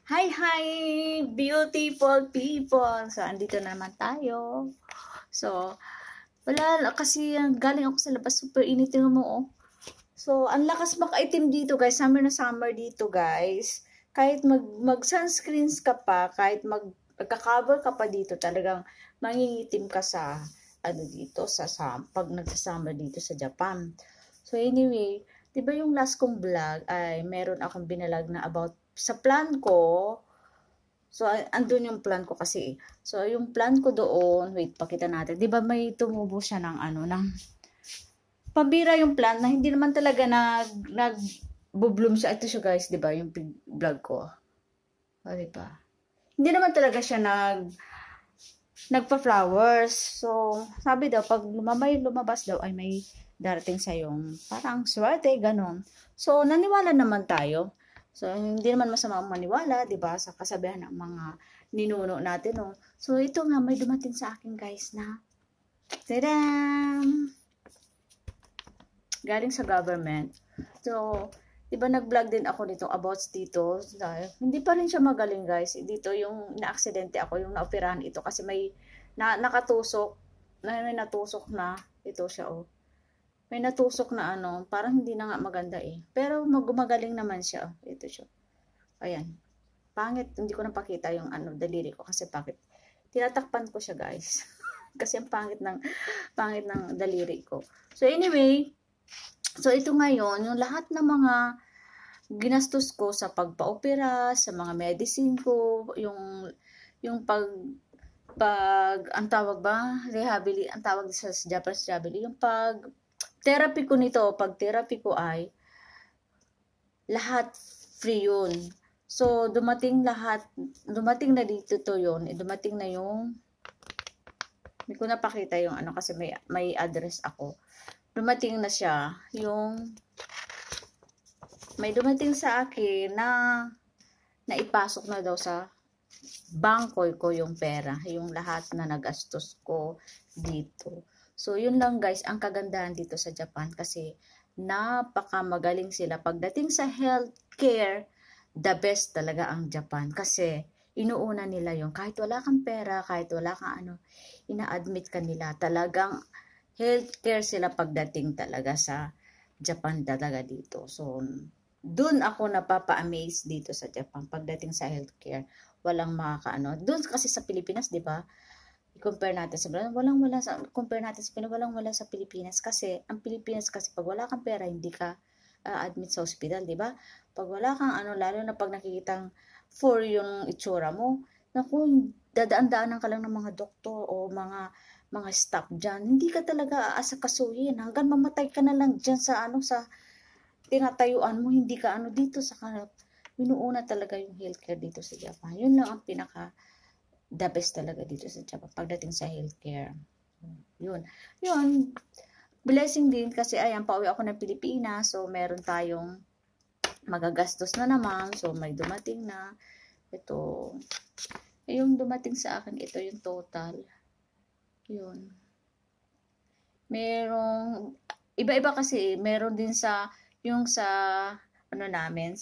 Hi, beautiful people! So, andito na naman tayo. So, wala, kasi galing ako sa labas, super init yung mo, oh. So, ang lakas makaitim dito, guys. Summer na summer dito, guys. Kahit mag-sunscreens ka pa, kahit magka-cover ka pa dito, talagang mangingitim ka sa, dito, pag nagsasummer dito sa Japan. So, anyway, di ba yung last kong vlog ay meron akong binalag na about sa plan ko. So, andun yung plan ko kasi. So, yung plan ko doon, wait, pakita natin. Di ba may tumubo siya ng pambira yung plan na hindi naman talaga nag-bloom siya. Ito siya guys, di ba? Yung vlog ko. O, di ba? Hindi naman talaga siya nagpa-flowers. So, sabi daw, pag lumabas daw, ay may darating sa yung parang swerte, ganon. So, naniwala naman tayo. So, hindi naman masama maniwala, di ba? Sa kasabihan ng mga ninuno natin, no? So, ito nga, may dumating sa akin, guys, na tadam! Galing sa government. So, di ba nag-vlog din ako nito about dito. Hindi pa rin siya magaling, guys. Dito yung na-aksidente ako, yung naoperahan ito kasi may nakatusok, may natusok na. Ito siya, oh. May natusok na parang hindi na nga maganda eh. Pero gumagaling naman siya. Oh. Ito siya. Ayan. Pangit, hindi ko napakita yung daliri ko kasi bakit. Tinatakpan ko siya, guys. Kasi ang pangit ng daliri ko. So anyway, so ito ngayon, yung lahat ng mga ginastos ko sa pagpa-opera, sa mga medicine ko, yung ang tawag ba? Ang tawag sa Japanese rehabilitation, yung therapy ko nito, pag therapy ko ay lahat free yun. So, dumating na dito to yun. Dumating na yung, hindi ko napakita yung kasi may address ako. Dumating na siya, may dumating sa akin na naipasok na daw sa bangko ko yung pera, yung lahat na nagastos ko dito. So, yun lang guys, ang kagandahan dito sa Japan kasi napakamagaling sila. Pagdating sa healthcare, the best talaga ang Japan kasi inuuna nila yung kahit wala kang pera, kahit wala kang ina-admit ka nila. Talagang healthcare sila pagdating talaga sa Japan talaga dito. So, dun ako napapa-amaze dito sa Japan pagdating sa healthcare. Walang doon kasi sa Pilipinas, 'di ba? I-compare natin sa compare natin sa Pilipinas, walang-wala sa Pilipinas kasi ang Pilipinas kasi pag wala kang pera, hindi ka admit sa ospital, 'di ba? Pag wala kang lalo na pag nakikitang for yung itsura mo, naku, dadaan-daanan ka lang ng mga doktor o mga staff diyan. Hindi ka talaga aasakasuhin hanggang mamatay ka na lang diyan sa sa tinatayuan mo, hindi ka dito sa kanap. Minuuna talaga yung healthcare dito sa Japan. Yun lang ang pinaka the best talaga dito sa Japan pagdating sa healthcare. Yun. Blessing din kasi ayan, pauwi ako ng Pilipinas. So, meron tayong magagastos na naman. So, may dumating na. Ito. Yung dumating sa akin, ito yung total. Yun. Merong, iba-iba kasi, meron din sa namin,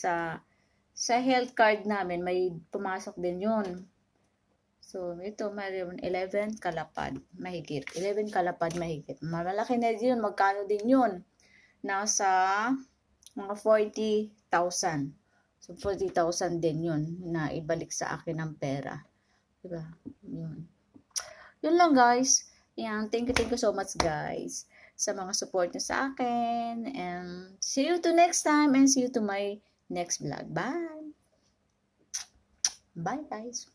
sa health card namin, may pumasok din yun. So, ito, mayroon 11 kalapad, mahigit. 11 kalapad, mahigit. Malaki na din yun. Magkano din yun? Nasa mga 40,000. So, 40,000 din yun na ibalik sa akin ng pera. Diba? Yun. Yun lang, guys. Yan. Thank you so much, guys, sa mga support nyo sa akin. And see you to next time and see you to my next vlog. Bye! Bye, guys!